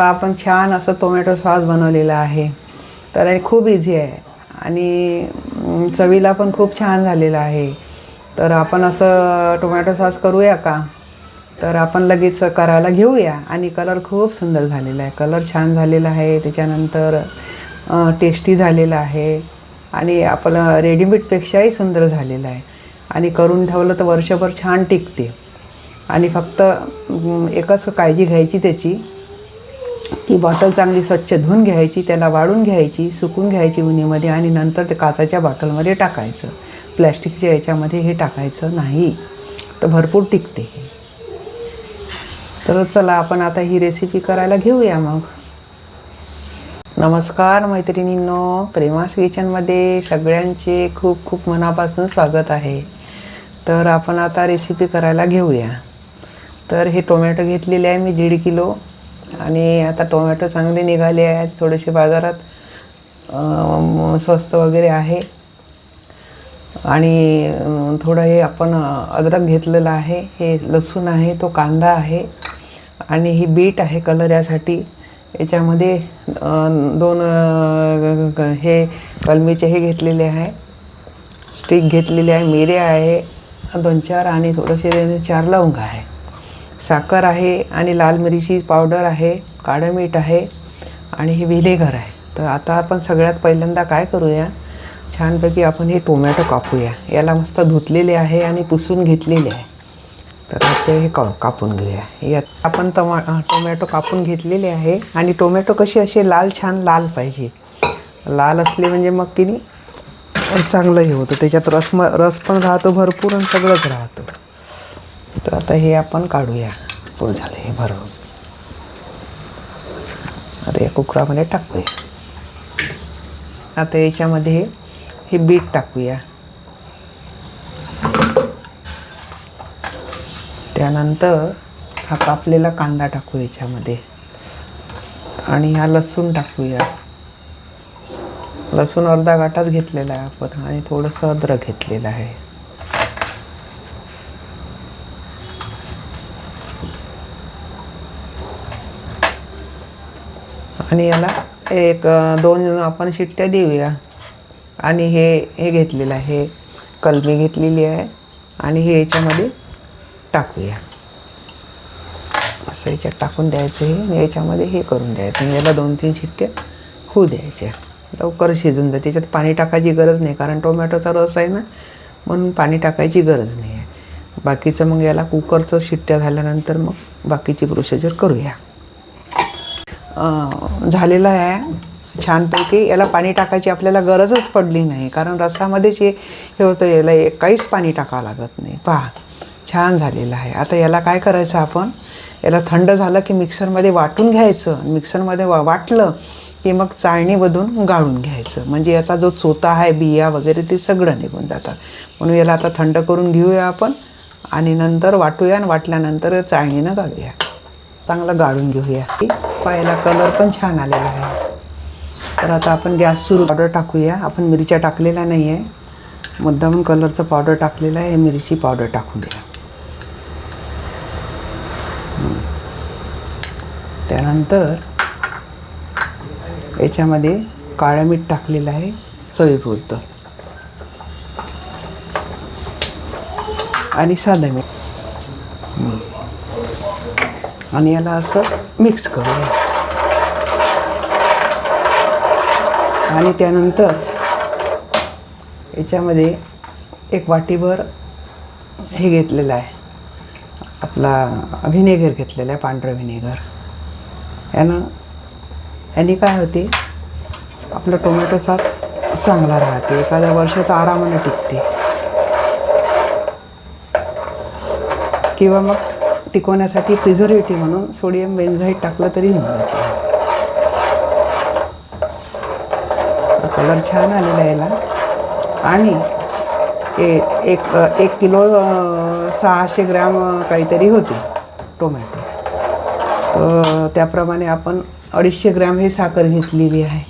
आपण छान असं टोमॅटो सॉस बनवलेला आहे. तर हे खूप इझी आहे आणि चवीला पण खूप छान झालेला आहे. तर आपण असं टोमॅटो सॉस करूया का? तर आपण लगेच करायला घेऊया. आणि कलर खूप सुंदर झालेला आहे, कलर छान झालेला आहे, त्याच्यानंतर टेस्टी झालेला आहे आणि आपलं रेडीमेडपेक्षाही सुंदर झालेलं आहे. आणि करून ठेवलं तर वर्षभर छान टिकते. आणि फक्त एकच काळजी घ्यायची त्याची, की बॉटल चांगली स्वच्छ धुवून घ्यायची, त्याला वाळून घ्यायची, सुकून घ्यायची उन्हीमध्ये आणि नंतर ते काचेच्या बॉटलमध्ये टाकायचं. प्लॅस्टिकच्या याच्यामध्ये हे टाकायचं नाही, तर भरपूर टिकते हे. तर चला आपण आता ही रेसिपी करायला घेऊया मग. नमस्कार मैत्रिणींनो, प्रेमास किचनमध्ये सगळ्यांचे खूप खूप मनापासून स्वागत आहे. तर आपण आता रेसिपी करायला घेऊया. तर हे टोमॅटो घेतलेले आहे मी 1.5 किलो. आणि आता टोमॅटो चांगले निघाले आहेत, थोडेसे बाजारात स्वस्त वगैरे आहे. आणि थोडं हे आपण अद्रक घेतलेलं आहे, हे लसूण आहे, तो कांदा आहे आणि ही बीट आहे कलर यासाठी. याच्यामध्ये 2 हे कलमीचे हे घेतलेले आहे, स्टिक घेतलेले आहे, मिरे आहे 2-4 आणि थोडेसे 4 लवंग आहे, साखर आहे आणि लाल मिरची पावडर आहे, काळं मीठ आहे आणि हे व्हिनेगर आहे. तर आता आपण सगळ्यात पहिल्यांदा काय करूया, छानपैकी आपण हे टोमॅटो कापूया. याला मस्त धुतलेले आहे आणि पुसून घेतलेले आहे. तर ते हे कापून घेऊया. यात आपण टोमॅटो कापून घेतलेले आहे. आणि टोमॅटो कसे असे लाल, छान लाल पाहिजे. लाल असले म्हणजे मग की नाही चांगलं हे होतं, त्याच्यात रस पण राहतो भरपूर आणि सगळंच राहतं. तर आता हे आपण काढूया. पूर्ण झालं हे भरून. आता या कुकरामध्ये टाकूया. आता याच्यामध्ये हे बीट टाकूया. त्यानंतर हा कापलेला कांदा टाकू याच्यामध्ये आणि हा लसूण टाकूया. लसूण अर्धा गाठाच घेतलेला आहे आपण आणि थोडंसं अद्रक घेतलेलं आहे. आणि याला 1-2 आपण शिट्ट्या देऊया. आणि हे घेतलेलं आहे, कलमी घेतलेली आहे आणि हे याच्यामध्ये टाकूया. असं याच्यात टाकून द्यायचं हे आणि याच्यामध्ये हे करून द्यायचं. याला 2-3 शिट्ट्या होऊ द्यायच्या, लवकर शिजून जाते. त्याच्यात पाणी टाकायची गरज नाही, कारण टोमॅटोचा रस आहे ना, म्हणून पाणी टाकायची गरज नाही आहे. बाकीचं मग याला कुकरचं शिट्ट्या झाल्यानंतर मग बाकीची प्रोसिजर करूया. झालेलं आहे छानपैकी. याला पाणी टाकायची आपल्याला गरजच पडली नाही, कारण रसामध्येच हे होतं, याला काहीच पाणी टाकावं लागत नाही. पहा छान झालेलं आहे. आता याला काय करायचं, आपण याला थंड झालं की मिक्सरमध्ये वाटून घ्यायचं. मिक्सरमध्ये वाटलं की मग चाळणीमधून गाळून घ्यायचं, म्हणजे याचा जो चोथा आहे, बिया वगैरे ते सगळं निघून जातात. म्हणून याला आता थंड करून घेऊया आपण आणि नंतर वाटूया. आणि वाटल्यानंतर चाळणीनं गाळूया, चांगलं गाळून घेऊया. पाहायला कलर पण छान आलेला आहे. तर आता आपण गॅस सुरू, पावडर टाकूया. आपण मिरच्या टाकलेल्या नाही आहे, मुद्दामून कलरचं पावडर टाकलेलं आहे. मिरची पावडर टाकून द्या. त्यानंतर याच्यामध्ये काळं मीठ टाकलेलं आहे चवीपुरतं आणि साधं मीठ. आणि याला असं मिक्स करूया. आणि त्यानंतर याच्यामध्ये 1 वाटीभर हे घेतलेलं आहे, आपला व्हिनेगर घेतलेला आहे, पांढरं व्हिनेगर. याने काय होते, आपलं टोमॅटो सॉस चांगला राहते, एखाद्या वर्षात आरामाने टिकते. किंवा मग टिकवण्यासाठी प्रिझर्वेटिव्ह म्हणून सोडियम बेन्झाईड टाकलं तरी होऊन जाते. कलर छान आलेला आहे याला. आणि 1 किलो 600 ग्रॅम काहीतरी होते टोमॅटो. तर त्याप्रमाणे आपण 250 ग्रॅम हे साखर घेतलेली आहे.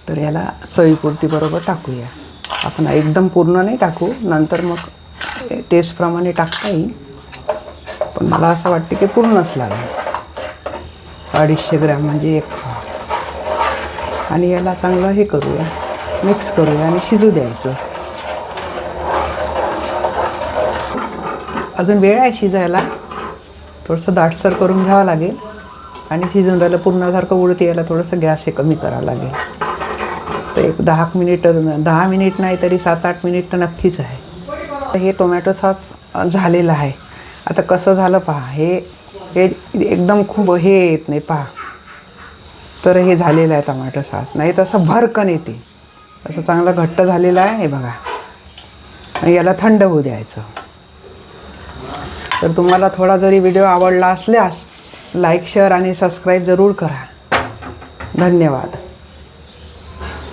तर याला चवीपुरती बरोबर टाकूया. आपण एकदम पूर्ण नाही टाकू, नंतर मग टेस्टप्रमाणे टाकता येईल. पण मला असं वाटतं की पूर्णच लागेल, 250 ग्रॅम म्हणजे 1 पाव. आणि याला चांगलं हे करूया, मिक्स करूया आणि शिजू द्यायचं. अजून वेळ आहे शिजायला, थोडंसं दाटसर करून घ्यावं लागेल आणि शिजून राहिलं पूर्णासारखं उडत यायला थोडंसं गॅस हे कमी करावं लागेल. तर एक 10 मिनिट नाही तरी 7-8 मिनिट तर नक्कीच आहे. हे टोमॅटो सॉस झालेलं आहे. आता कसं झालं पहा, हे एकदम खूप हे येत नाही पहा. तर हे झालेलं आहे टोमॅटो सॉस, नाही तसं भरकन येते. असं चांगलं घट्ट झालेलं आहे हे बघा. याला थंड होऊ द्यायचं. तर तुम्हाला थोडा जरी व्हिडिओ आवडला असल्यास लाईक, शेअर आणि सबस्क्राईब जरूर करा. धन्यवाद.